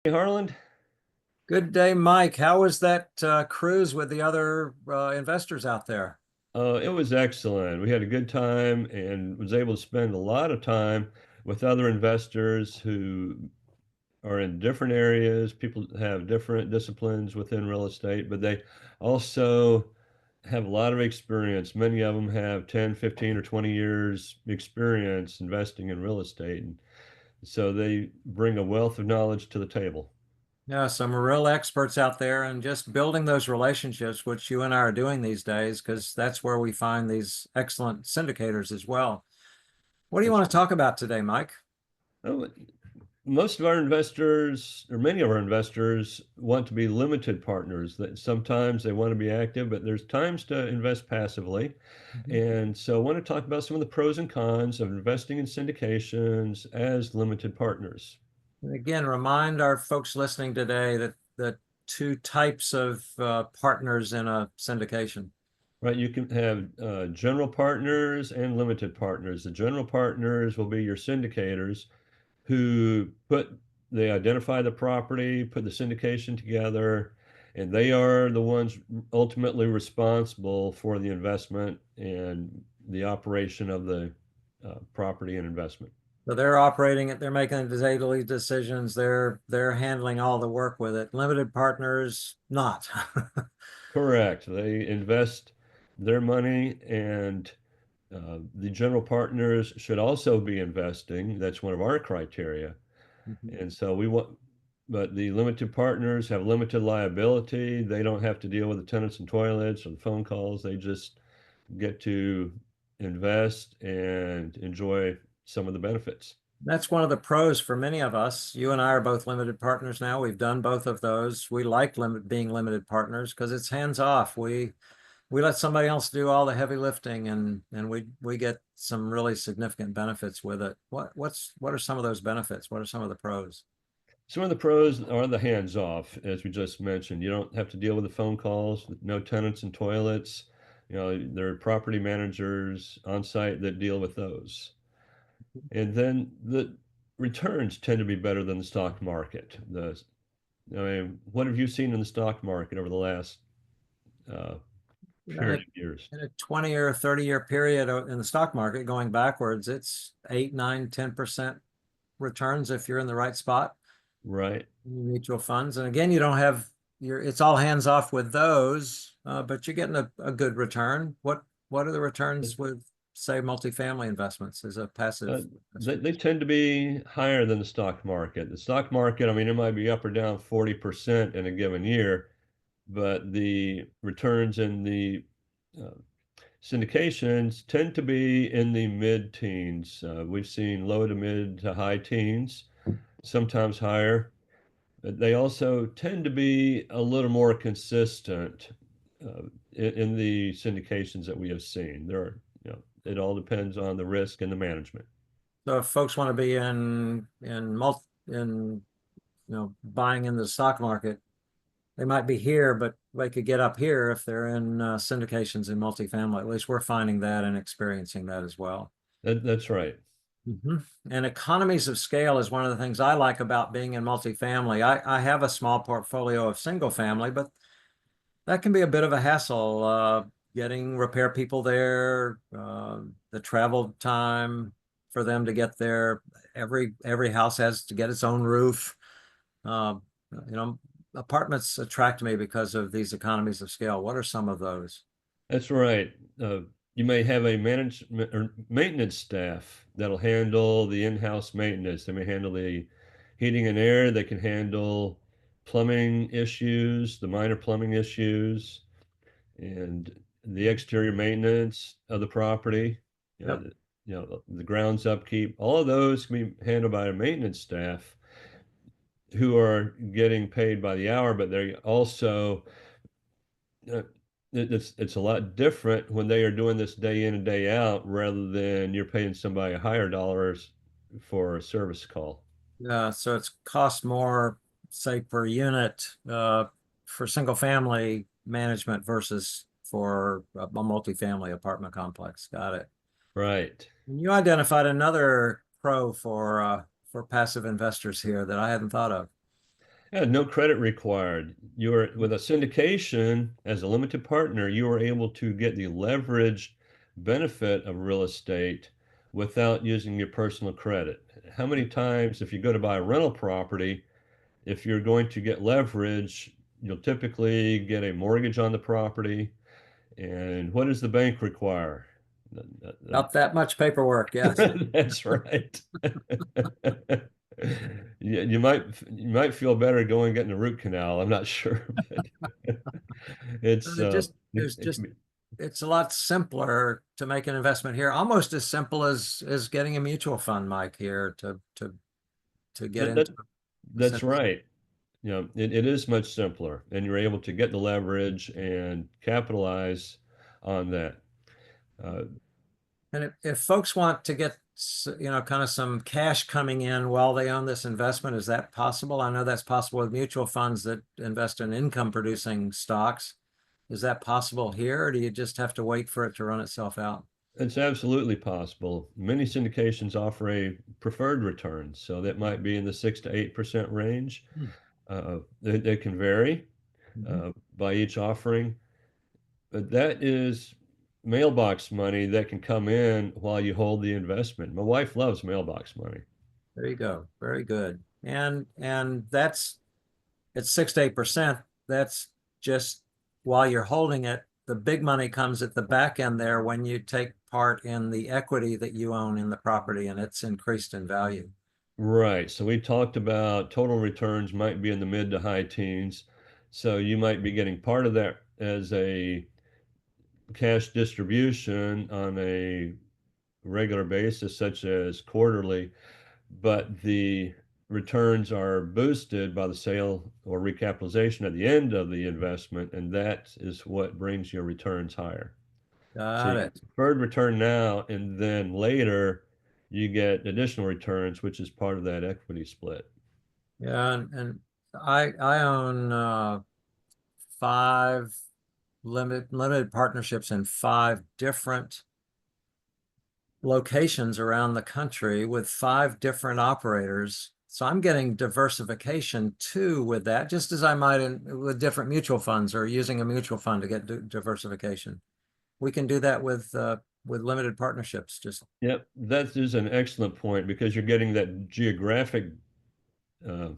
Hey, Harland. Good day, Mike. How was that cruise with the other investors out there? It was excellent. We had a good time and was able to spend a lot of time with other investors who are in different areas. People have different disciplines within real estate, but they also have a lot of experience. Many of them have 10, 15, or 20 years experience investing in real estate. And so they bring a wealth of knowledge to the table. Yeah, some real experts out there and just building those relationships, which you and I are doing these days, because that's where we find these excellent syndicators as well. What do you That's want to talk about today, Mike? oh, most of our investors, or many of our investors, want to be limited partners. That sometimes they want to be active, but there's times to invest passively. Mhm. And so I want to talk about some of the pros and cons of investing in syndications as limited partners. And again, remind our folks listening today that the two types of partners in a syndication. Right, you can have general partners and limited partners. The general partners will be your syndicators who they identify the property, put the syndication together, and they are the ones ultimately responsible for the investment and the operation of the property and investment. So they're operating it, they're making the daily decisions, they're handling all the work with it. Limited partners, not. Correct. They invest their money, and the general partners should also be investing. That's one of our criteria. Mhm. And so we want, but the limited partners have limited liability. They don't have to deal with the tenants and toilets or the phone calls. They just get to invest and enjoy some of the benefits. That's one of the pros for many of us. You and I are both limited partners now. We've done both of those. We like being limited partners because it's hands off. We let somebody else do all the heavy lifting and we get some really significant benefits with it. What are some of those benefits? What are some of the pros? Some of the pros are the hands off, as we just mentioned. You don't have to deal with the phone calls, no tenants and toilets. You know, there are property managers on site that deal with those. And then the returns tend to be better than the stock market. I mean, what have you seen in the stock market over the last uh, You know, period of years? in a 20 or 30-year period in the stock market going backwards, it's 8, 9, 10% returns if you're in the right spot. Right. Mutual funds. And again, you don't have it's all hands off with those, but you're getting a good return. What are the returns with, say, multifamily investments as a Uh, passive they investment? tend to be higher than the stock market. The stock market, I mean, it might be up or down 40% in a given year, but the returns in the uh, syndications tend to be in the mid-teens. We've seen low to mid to high teens, sometimes higher. They also tend to be a little more consistent in the syndications that we have seen. There are, it all depends on the risk and the management. So if folks want to be in buying in the stock market, they might be here, but they could get up here if they're in syndications in multifamily. At least we're finding that and experiencing that as well. That's right. Mhm. And economies of scale is one of the things I like about being in multifamily. I have a small portfolio of single family, but that can be a bit of a hassle, getting repair people there, the travel time for them to get there. Every house has to get its own roof. Uh, you know, Apartments attract me because of these economies of scale. What are some of those? That's right. You may have a management or maintenance staff that'll handle the in-house maintenance. They may handle the heating and air. They can handle plumbing issues, the minor plumbing issues, and the exterior maintenance of the property. You know, Yep. the grounds upkeep. All of those can be handled by a maintenance staff who are getting paid by the hour, but they also uh, it's a lot different when they are doing this day in and day out rather than you're paying somebody higher dollars for a service call. So it's cost more, say, per unit for single family management versus for a multifamily apartment complex. Got it. Right. And you identified another pro for passive investors here that I hadn't thought of. Yeah, no credit required. You're with a syndication as a limited partner, you are able to get the leverage benefit of real estate without using your personal credit. How many times, if you go to buy a rental property, if you're going to get leverage, you'll typically get a mortgage on the property. And what does the bank require? Not that much paperwork, yes. That's right. You might feel better going and getting a root canal. I'm not sure, but And it's it just it, there's it just can be it's a lot simpler to make an investment here, almost as simple as getting a mutual fund, Mike, here to get that, into that the that's right. It is much simpler, and you're able to get the leverage and capitalize on that. Uh, And if folks want to get, kind of some cash coming in while they own this investment, is that possible? I know that's possible with mutual funds that invest in income producing stocks. Is that possible here, or do you just have to wait for it to run itself out? it's absolutely possible. Many syndications offer a preferred return, so that might be in the 6 to 8% range. They can vary Mhm. by each offering, but that is mailbox money that can come in while you hold the investment. My wife loves mailbox money. There you go. Very good. And that's it's 6 to 8%. That's just while you're holding it. The big money comes at the back end there when you take part in the equity that you own in the property and it's increased in value. Right. So we talked about total returns might be in the mid to high teens. So you might be getting part of that as a cash distribution on a regular basis, such as quarterly, but the returns are boosted by the sale or recapitalization at the end of the investment, and that is what brings your returns higher. So Got you it. get preferred return now, and then later you get additional returns, which is part of that equity split. Yeah, and I own five limited partnerships in five different locations around the country with five different operators. So I'm getting diversification too with that, just as I might with different mutual funds or using a mutual fund to get diversification. We can do that with limited partnerships. Just Yep, that is an excellent point because you're getting that geographic uh,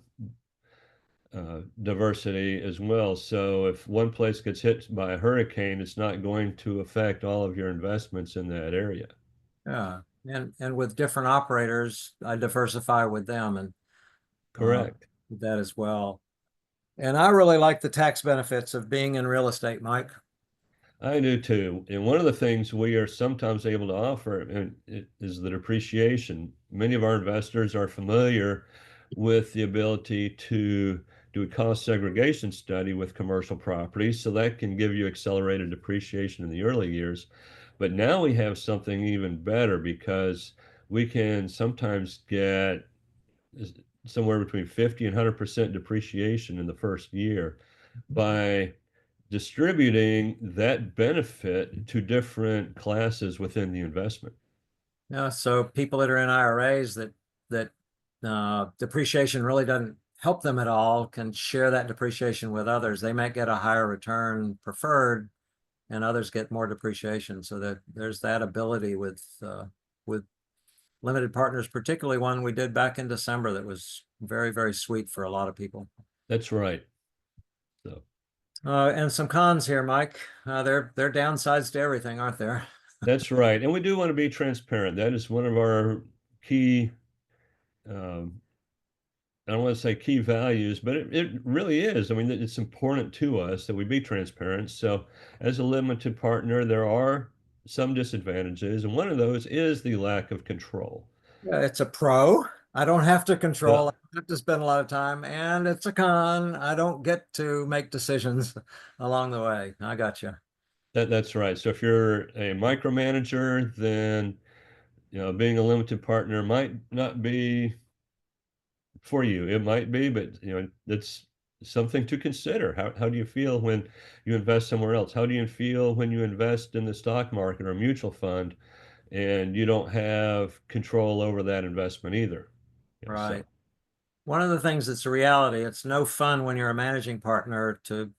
diversity as well. So if one place gets hit by a hurricane, it's not going to affect all of your investments in that area. yeah, and with different operators, I diversify with them and uh, Correct. that as well. And I really like the tax benefits of being in real estate, Mike. I do too. And one of the things we are sometimes able to offer is the depreciation. Many of our investors are familiar with the ability to do a cost segregation study with commercial properties, so that can give you accelerated depreciation in the early years. But now we have something even better because we can sometimes get somewhere between 50 and 100% depreciation in the first year by distributing that benefit to different classes within the investment. Yeah, so people that are in IRAs that depreciation really doesn't help them at all can share that depreciation with others. They might get a higher return preferred, and others get more depreciation. So that there's that ability with limited partners, particularly one we did back in December that was very, very sweet for a lot of people. That's right. So And some cons here, Mike. There are downsides to everything, aren't there? that's right. And we do want to be transparent. That is one of our key, um, I don't want to say key values, but it really is. I mean, it's important to us that we be transparent. So as a limited partner, there are some disadvantages, and one of those is the lack of control. Yeah, it's a pro. I don't have to control. I Well, don't have to spend a lot of time, and it's a con. I don't get to make decisions along the way. I got you. that's right. So if you're a micromanager, then being a limited partner might not be for you. It might be, but it's something to consider. How do you feel when you invest somewhere else? How do you feel when you invest in the stock market or a mutual fund and you don't have control over that investment either? Right. So one of the things that's a reality, it's no fun when you're a managing partner to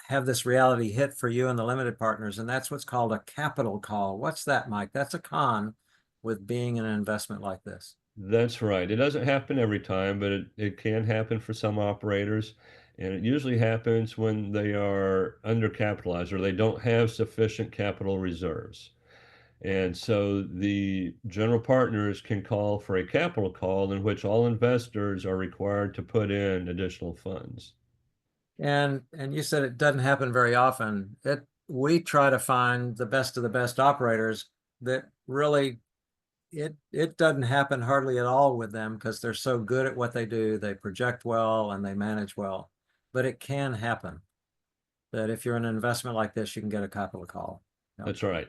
have this reality hit for you and the limited partners, and that's what's called a capital call. What's that, Mike? That's a con with being in an investment like this. That's right. It doesn't happen every time, but it can happen for some operators. And it usually happens when they are undercapitalized or they don't have sufficient capital reserves. And so the general partners can call for a capital call in which all investors are required to put in additional funds. And you said it doesn't happen very often. We try to find the best of the best operators that really it doesn't happen hardly at all with them because they're so good at what they do. They project well and they manage well. But it can happen that if you're in an investment like this, you can get a capital call. Yep. That's right.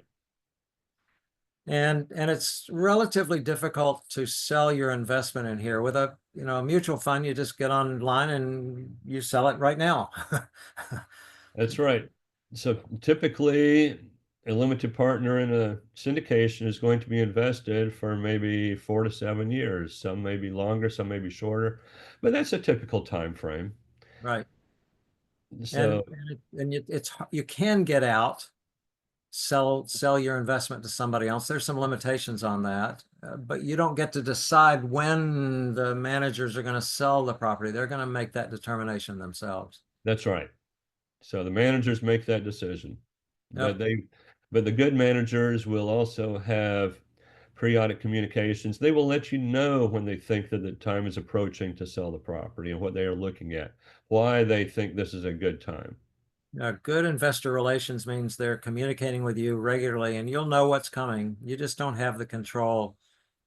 And it's relatively difficult to sell your investment in here with a mutual fund. You just get online and you sell it right now. That's right. So typically, a limited partner in a syndication is going to be invested for maybe 4 to 7 years. Some may be longer, some may be shorter, but that's a typical time frame. Right. So It's you can get out, sell your investment to somebody else. There's some limitations on that, but you don't get to decide when the managers are going to sell the property. They're going to make that determination themselves. that's right. So the managers make that decision, but Yep. the good managers will also have periodic communications. They will let you know when they think that the time is approaching to sell the property and what they are looking at, why they think this is a good time. Good investor relations means they're communicating with you regularly and you'll know what's coming. You just don't have the control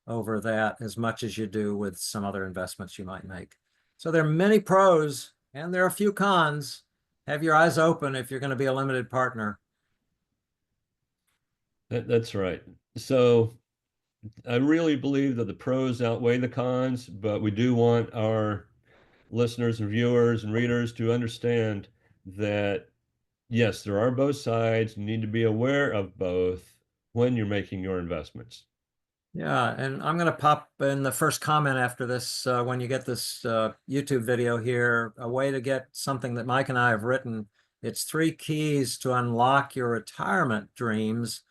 over that as much as you do with some other investments you might make. So there are many pros and there are a few cons. Have your eyes open if you're going to be a limited partner. That's right. So I really believe that the pros outweigh the cons, but we do want our listeners and viewers and readers to understand that yes, there are both sides. You need to be aware of both when you're making your investments. Yeah, and I'm going to pop in the first comment after this when you get this YouTube video here, a way to get something that Mike and I have written. It's 3 keys to unlock your retirement dreams.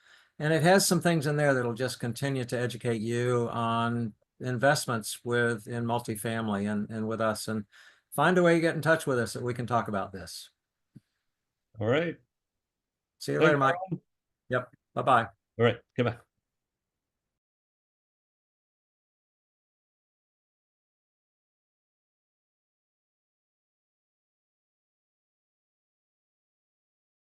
And it has some things in there that'll just continue to educate you on investments in multifamily and with us. And find a way to get in touch with us that we can talk about this. All right. See you later, Thanks. Mike. Yep. Bye-bye. All right. Goodbye.